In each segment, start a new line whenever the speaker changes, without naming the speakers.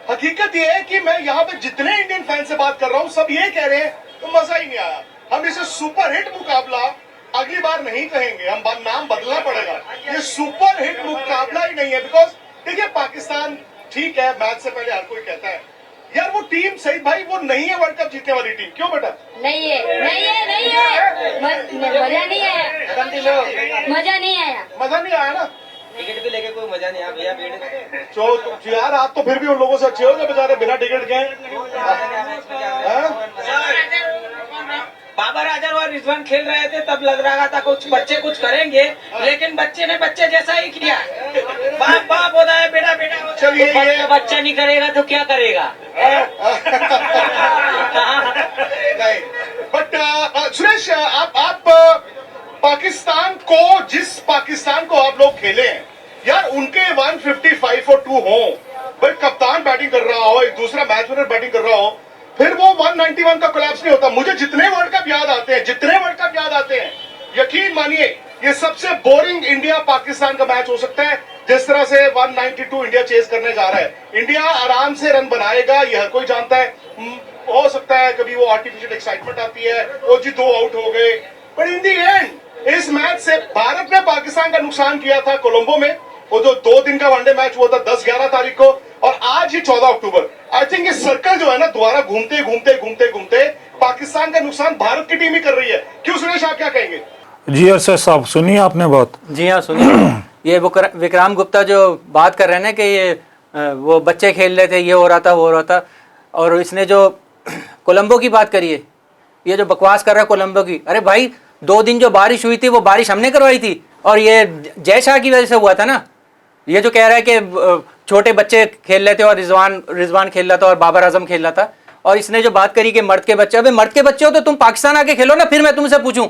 हकीकत ये है कि मैं यहाँ पे जितने इंडियन फैन से बात कर रहा हूँ सब ये कह रहे हैं तो मजा ही नहीं आया। हम इसे सुपर हिट मुकाबला अगली बार नहीं कहेंगे, हम नाम बदलना पड़ेगा। ये सुपर हिट मुकाबला ही नहीं है। बिकॉज देखिए पाकिस्तान ठीक है, मैच से पहले हर कोई कहता है यार वो टीम सही भाई वो नहीं है वर्ल्ड कप जीतने वाली टीम। क्यों बेटा?
नहीं है, नहीं है, नहीं है, मजा नहीं आया, मजा नहीं आया,
मजा नहीं आया ना।
टिकट भी लेके कोई मजा नहीं आया भैया, भीड़
तो यार आप तो फिर भी उन लोगों से अच्छे हो जो बेचारे बिना टिकट के।
बाबर आजम और रिजवान खेल रहे थे तब लग रहा था कुछ बच्चे कुछ करेंगे, लेकिन बच्चे ने बच्चे जैसा ही किया। बाप बाप होता है, बेटा बेटा होता है।
चलिए
तो बच्चा नहीं करेगा तो क्या करेगा?
नहीं बट सुरेश आप पाकिस्तान को जिस पाकिस्तान को आप लोग खेले हैं यार उनके 155 और 2 हो भाई, कप्तान बैटिंग कर रहा हो, एक दूसरा मैच विनर बैटिंग कर रहा हो, फिर वो 191 का कोलैप्स नहीं होता। मुझे जितने वर्ल्ड कप याद आते हैं यकीन मानिए ये सबसे बोरिंग इंडिया पाकिस्तान का मैच हो सकता है। जिस तरह से 192 इंडिया चेस करने जा रहा है, इंडिया आराम से रन बनाएगा, यह कोई जानता है। हो सकता है कभी वो आर्टिफिशियल एक्साइटमेंट आती है, ओ जी 2 आउट हो गए, बट इन दी एंड इस मैच से भारत ने पाकिस्तान का नुकसान किया था कोलंबो में। वो जो 2 दिन का वनडे मैच हुआ था 10-11 तारीख को, और आज ही 14 अक्टूबर। आई थिंक ये सर्कल जो है ना दोबारा घूमते पाकिस्तान का नुकसान भारत की टीम ही कर रही है। क्यों सुरेश, आप क्या कहेंगे?
जी अरशद साहब सुनिए आपने बात।
जी हाँ सुनिए। ये विक्राम गुप्ता जो बात कर रहे हैं ना कि ये वो बच्चे खेल रहे थे, ये हो रहा था वो हो रहा था, और इसने जो कोलंबो की बात करी है, ये जो बकवास कर रहा है कोलंबो की, अरे भाई 2 दिन जो बारिश हुई थी वो बारिश हमने करवाई थी, और ये जय शाह की वजह से हुआ था ना। ये जो कह रहा है कि छोटे बच्चे खेल रहे थे और रिजवान खेल रहा था और बाबर आजम खेल रहा था, और इसने जो बात करी कि मर्द के बच्चे, अबे मर्द के बच्चे हो तो तुम पाकिस्तान आके खेलो ना, फिर मैं तुमसे पूछूं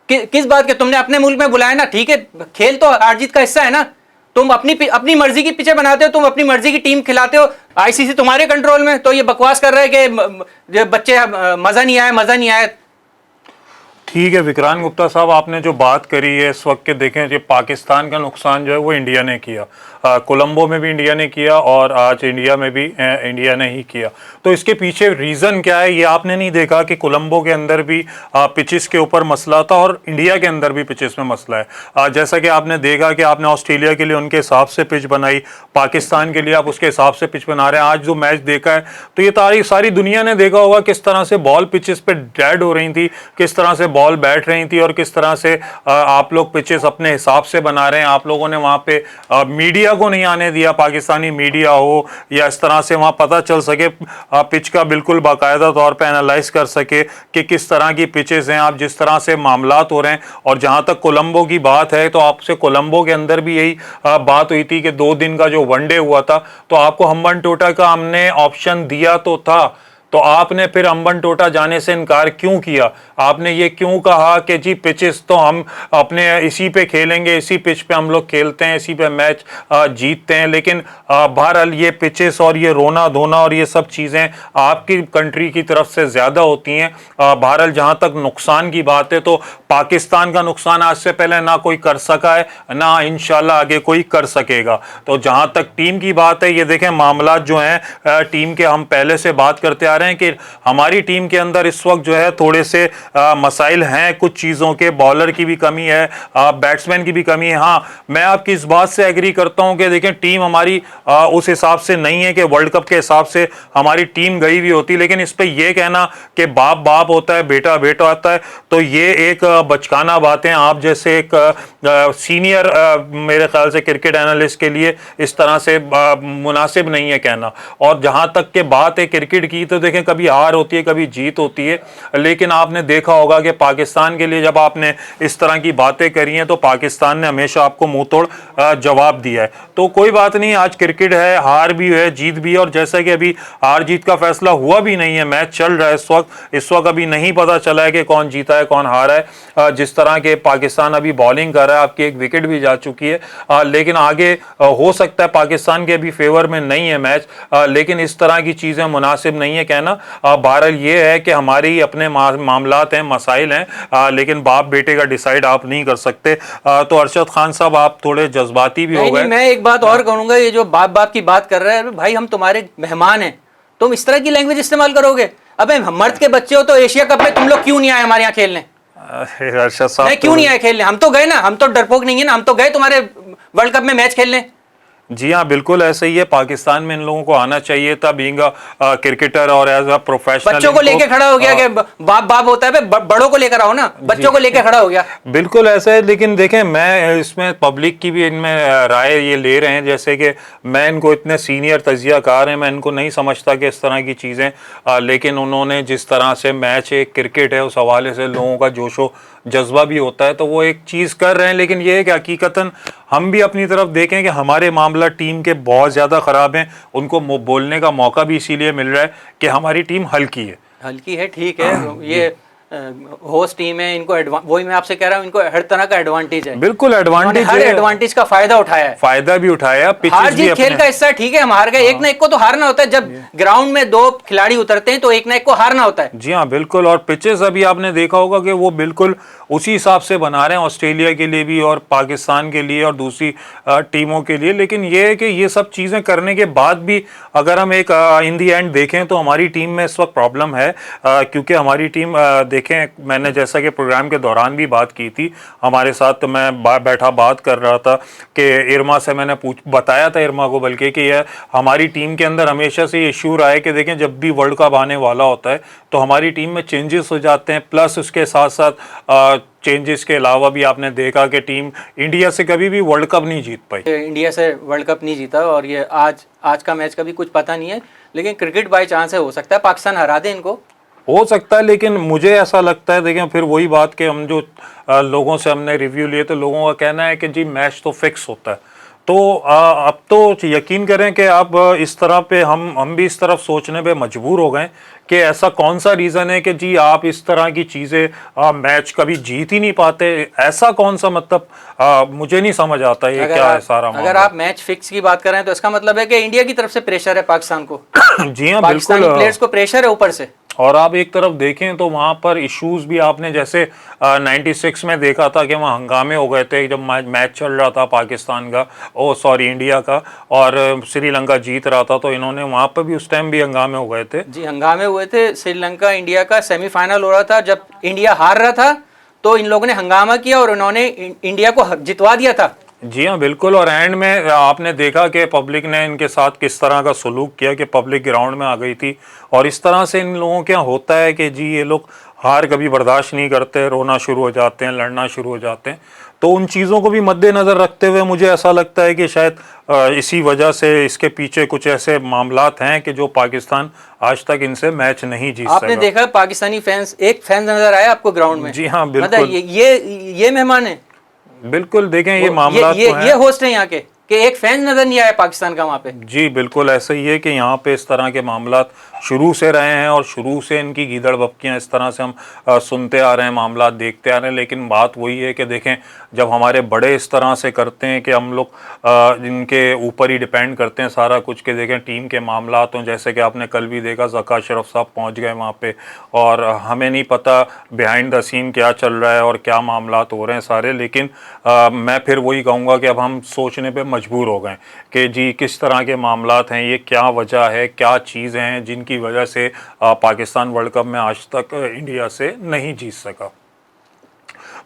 किस बात के? तुमने अपने मुल्क में बुलाया ना, ठीक है, खेल तो हार जीत का हिस्सा है ना। तुम अपनी मर्जी की पिचे बनाते हो, तुम अपनी मर्जी की टीम खिलाते हो, आईसीसी तुम्हारे कंट्रोल में। तो ये बकवास कर रहे हैं कि बच्चे मजा नहीं आया।
ठीक है विक्रांत गुप्ता साहब, आपने जो बात करी है इस वक्त के देखें कि पाकिस्तान का नुकसान जो है वो इंडिया ने किया, कोलंबो में भी इंडिया ने किया और आज इंडिया में भी इंडिया ने ही किया। तो इसके पीछे रीज़न क्या है? ये आपने नहीं देखा कि कोलंबो के अंदर भी पिचेस के ऊपर मसला था और इंडिया के अंदर भी पिचेस में मसला है। जैसा कि आपने देखा कि आपने ऑस्ट्रेलिया के लिए उनके हिसाब से पिच बनाई, पाकिस्तान के लिए आप उसके हिसाब से पिच बना रहे हैं। आज जो मैच देखा है तो ये सारी दुनिया ने देखा होगा किस तरह से बॉल पिचेस पे डेड हो रही थी, किस तरह से बॉल बैठ रही थी और किस तरह से आप लोग पिचेस अपने हिसाब से बना रहे हैं। आप लोगों ने वहाँ पे मीडिया को नहीं आने दिया, पाकिस्तानी मीडिया हो या इस तरह से वहाँ पता चल सके, पिच का बिल्कुल बाकायदा तौर पे एनालाइज कर सके कि किस तरह की पिचेस हैं, आप जिस तरह से मामलात हो रहे हैं। और जहाँ तक कोलंबो की बात है तो आपसे कोलंबो के अंदर भी यही बात हुई थी कि 2 दिन का जो वनडे हुआ था तो आपको हम्बनटोटा का हमने ऑप्शन दिया तो था, तो आपने फिर हम्बनटोटा जाने से इनकार क्यों किया? आपने ये क्यों कहा कि जी पिचेस तो हम अपने इसी पे खेलेंगे, इसी पिच पे हम लोग खेलते हैं, इसी पे मैच जीतते हैं। लेकिन बहरहाल ये पिचेस और ये रोना धोना और ये सब चीज़ें आपकी कंट्री की तरफ से ज़्यादा होती हैं। बहरहाल जहाँ तक नुकसान की बात है तो पाकिस्तान का नुकसान आज से पहले ना कोई कर सका है, ना इंशाल्लाह आगे कोई कर सकेगा। तो जहाँ तक टीम की बात है, ये देखें मामला जो हैं टीम के, हम पहले से बात करते आ रहे हैं कि हमारी टीम के अंदर इस वक्त जो है थोड़े से मसाइल हैं कुछ चीज़ों के, बॉलर की भी कमी है, बैट्समैन की भी कमी है। हाँ, मैं आपकी इस बात से एग्री करता हूं कि देखें टीम हमारी उस हिसाब से नहीं है कि वर्ल्ड कप के हिसाब से हमारी टीम गई हुई होती, लेकिन इस पे ये कहना कि बाप बाप होता है बेटा बेटा होता है तो ये एक बचकाना बातें आप जैसे एक सीनियर मेरे ख्याल से क्रिकेट एनालिस्ट के लिए इस तरह से मुनासिब नहीं है कहना। और जहां तक के बात है क्रिकेट की तो देखें कभी हार होती है कभी जीत होती है, लेकिन आपने देखा होगा कि पाकिस्तान के लिए जब आपने इस तरह की बातें करी हैं तो पाकिस्तान ने हमेशा आपको मुंह तोड़ जवाब दिया है। तो कोई बात नहीं, आज क्रिकेट है, हार भी है जीत भी है, और जैसा कि अभी हार जीत का फैसला हुआ भी नहीं है, मैच चल रहा है इस वक्त अभी नहीं पता चला है कि कौन जीता है कौन हारा है। जिस तरह के पाकिस्तान अभी बॉलिंग कर रहा है, आपकी एक विकेट भी जा चुकी है, लेकिन आगे हो सकता है पाकिस्तान के भी फेवर में नहीं है मैच, लेकिन इस तरह की चीज़ें मुनासिब नहीं है कहना है ना, बहरहाल ये है कि हमारी अपने मामलात हैं, मसाइल हैं, लेकिन बाप बेटे का डिसाइड आप नहीं कर सकते। तो अरशद खान साहब आप थोड़े जज्बाती भी हो गए।
मैं एक बात और कहूंगा, ये जो बाप बाप की बात कर रहे हैं, भाई हम तुम्हारे मेहमान हैं, तुम इस तरह की लैंग्वेज इस्तेमाल करोगे? अबे मर्द के बच्चे हो तो एशिया कप में तुम लोग क्यों नहीं आए हमारे यहाँ खेलने?
अरशद साहब
क्यों नहीं आए खेलने? हम तो गए ना, हम तो डरपोक नहीं है ना, हम तो गए तुम्हारे वर्ल्ड कप में मैच खेलने।
जी हाँ, बिल्कुल ऐसे ही है। पाकिस्तान में इन लोगों को आना चाहिए था, बीइंग क्रिकेटर और एज अ प्रोफेशनल।
बच्चों को लेके खड़ा हो गया कि बाप बाप होता है, बड़ों को लेकर आओ ना, बच्चों को लेके खड़ा हो गया।
बिल्कुल ऐसा है, लेकिन देखें मैं इसमें पब्लिक की भी इनमें राय ये ले रहे हैं, जैसे कि मैं इनको इतने सीनियर तजियाकार हैं, मैं इनको नहीं समझता कि इस तरह की चीज़ें, लेकिन उन्होंने जिस तरह से मैच एक क्रिकेट है उस हवाले से लोगों का जोशो जज्बा भी होता है, तो वो एक चीज़ कर रहे हैं। लेकिन ये है कि हकीकतन हम भी अपनी तरफ देखें कि हमारे मामला टीम के बहुत ज़्यादा ख़राब हैं, उनको बोलने का मौका भी इसीलिए मिल रहा है कि हमारी टीम हल्की है,
ठीक है। ये होस्ट टीम है, इनको वही मैं आपसे कह रहा हूँ, इनको हर तरह का एडवांटेज है।
बिल्कुल एडवांटेज,
हर एडवांटेज का फायदा उठाया है,
फायदा भी उठाया।
हार जीत खेल का हिस्सा है, ठीक है, हम हार गए, एक ना एक को तो हारना होता है। जब ग्राउंड में दो खिलाड़ी उतरते हैं तो एक ना एक को हारना होता है।
जी हाँ बिल्कुल। और पिचेस अभी आपने देखा होगा कि वो बिल्कुल उसी हिसाब से बना रहे हैं, ऑस्ट्रेलिया के लिए भी और पाकिस्तान के लिए और दूसरी टीमों के लिए। लेकिन ये है कि ये सब चीज़ें करने के बाद भी अगर हम एक इन दी एंड देखें तो हमारी टीम में इस वक्त प्रॉब्लम है, क्योंकि हमारी टीम देखें, मैंने जैसा कि प्रोग्राम के दौरान भी बात की थी, हमारे साथ तो मैं बैठा बात कर रहा था कि इरमा से मैंने बताया था इरमा को, बल्कि कि यह हमारी टीम के अंदर हमेशा से ये इशू रहा है कि देखें जब भी वर्ल्ड कप आने वाला होता है तो हमारी टीम में चेंजेस हो जाते हैं, प्लस उसके साथ साथ चेंजेस के अलावा भी आपने देखा कि टीम इंडिया से कभी भी वर्ल्ड कप नहीं जीत पाई,
इंडिया से वर्ल्ड कप नहीं जीता। और ये आज का मैच का भी कुछ पता नहीं है, लेकिन क्रिकेट बाई चांस है, हो सकता है पाकिस्तान हरा दे इनको,
हो सकता है। लेकिन मुझे ऐसा लगता है, देखें फिर वही बात कि हम जो लोगों से हमने रिव्यू लिए तो लोगों का कहना है कि जी मैच तो फिक्स होता है। तो अब तो यकीन करें कि अब इस तरह पे हम भी इस तरफ सोचने पे मजबूर हो गए कि ऐसा कौन सा रीज़न है कि जी आप इस तरह की चीज़ें मैच कभी जीत ही नहीं पाते, ऐसा कौन सा मतलब मुझे नहीं समझ आता ये क्या है सारा।
अगर आप मैच फिक्स की बात करें तो इसका मतलब है कि इंडिया की तरफ से प्रेशर है पाकिस्तान को।
जी हाँ
पाकिस्तानी
बिल्कुल,
प्लेयर्स को प्रेशर है ऊपर से।
और आप एक तरफ देखें तो वहाँ पर इश्यूज भी आपने जैसे 96 में देखा था कि वहाँ हंगामे हो गए थे जब मैच चल रहा था पाकिस्तान का, इंडिया का, और श्रीलंका जीत रहा था, तो इन्होंने वहाँ पर भी उस टाइम भी हंगामे हो गए थे।
जी हंगामे हुए थे। श्रीलंका इंडिया का सेमीफाइनल हो रहा था, जब इंडिया हार रहा था तो इन लोगों ने हंगामा किया और उन्होंने इंडिया को जितवा दिया था।
जी हाँ बिल्कुल। और एंड में आपने देखा कि पब्लिक ने इनके साथ किस तरह का सलूक किया कि पब्लिक ग्राउंड में आ गई थी, और इस तरह से इन लोगों के यहाँ होता है कि जी ये लोग हार कभी बर्दाश्त नहीं करते, रोना शुरू हो जाते हैं, लड़ना शुरू हो जाते हैं। तो उन चीज़ों को भी मद्देनज़र रखते हुए मुझे ऐसा लगता है कि शायद इसी वजह से इसके पीछे कुछ ऐसे मामलात हैं कि जो पाकिस्तान आज तक इनसे मैच नहीं जीत सका।
आपने देखा पाकिस्तानी फैंस, एक फैन नजर आया आपको ग्राउंड में?
जी हाँ बिल्कुल।
मतलब ये मेहमान है,
बिल्कुल। देखें ये मामला
ये होस्ट है यहाँ के, कि एक फैन नजर नहीं आया पाकिस्तान का वहाँ पे।
जी बिल्कुल ऐसा ही है कि यहाँ पे इस तरह के मामलात शुरू से रहे हैं और शुरू से इनकी गीदड़ बपकियाँ इस तरह से हम सुनते आ रहे हैं, मामलात देखते आ रहे हैं। लेकिन बात वही है कि देखें जब हमारे बड़े इस तरह से करते हैं कि हम लोग इनके ऊपर ही डिपेंड करते हैं सारा कुछ, के देखें टीम के मामलात हों, जैसे कि आपने कल भी देखा ज़का अशरफ साहब पहुँच गए वहाँ पे, और हमें नहीं पता बिहाइंड द सीन क्या चल रहा है और क्या मामलात हो रहे हैं सारे। लेकिन मैं फिर वही कहूँगा कि अब हम सोचने पर मजबूर हो गए कि जी किस तरह के मामलात हैं, ये क्या वजह है, क्या चीज़ें हैं जिनकी वजह से पाकिस्तान वर्ल्ड कप में आज तक इंडिया से नहीं जीत सका।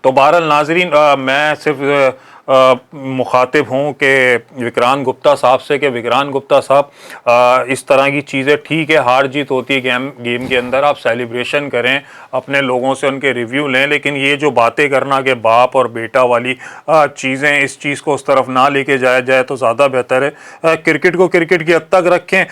तो बहरहाल नाजरीन, मैं सिर्फ मुखातिब हूँ कि विक्रांत गुप्ता साहब से कि विक्रांत गुप्ता साहब इस तरह की चीज़ें, ठीक है हार जीत होती है गेम के अंदर, आप सेलिब्रेशन करें, अपने लोगों से उनके रिव्यू लें, लेकिन ये जो बातें करना कि बाप और बेटा वाली चीज़ें, इस चीज़ को उस तरफ ना लेके जाया जाए तो ज़्यादा बेहतर है। क्रिकेट को क्रिकेट की हद तक रखें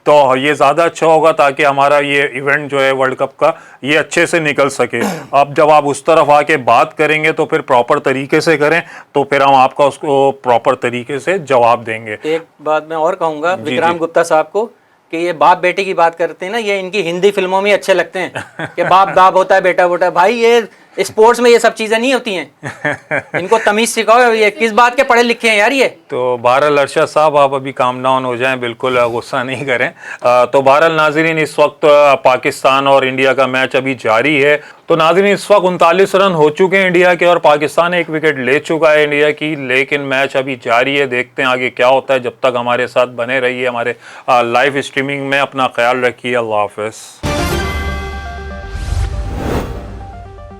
तो ये ज़्यादा अच्छा होगा, ताकि हमारा ये इवेंट जो है वर्ल्ड कप का ये अच्छे से निकल सके। अब जब आप उस तरफ आके बात करेंगे तो फिर प्रॉपर तरीके से करें, तो फिर हम आपका उसको प्रॉपर तरीके से जवाब देंगे।
एक बात मैं और कहूँगा विक्रांत गुप्ता साहब को, कि ये बाप बेटे की बात करते हैं ना, ये इनकी हिंदी फिल्मों में अच्छे लगते हैं कि बाप बाप होता है बेटा बेटा। भाई ये स्पोर्ट्स में ये सब चीजें नहीं होती हैं। इनको तमीज सिखाओ, ये किस बात के पढ़े लिखे हैं यार ये।
तो बहरहाल अरशद साहब आप अभी काम डाउन हो जाएं, बिल्कुल गुस्सा नहीं करें। तो बहरहाल नाज़रीन इस वक्त पाकिस्तान और इंडिया का मैच अभी जारी है। तो नाज़रीन इस वक्त 39 रन हो चुके हैं इंडिया के और पाकिस्तान 1 विकेट ले चुका है इंडिया की, लेकिन मैच अभी जारी है। देखते हैं आगे क्या होता है। जब तक हमारे साथ बने रहिए हमारे लाइव स्ट्रीमिंग में। अपना ख्याल रखिए। अल्लाह हाफ़िज़।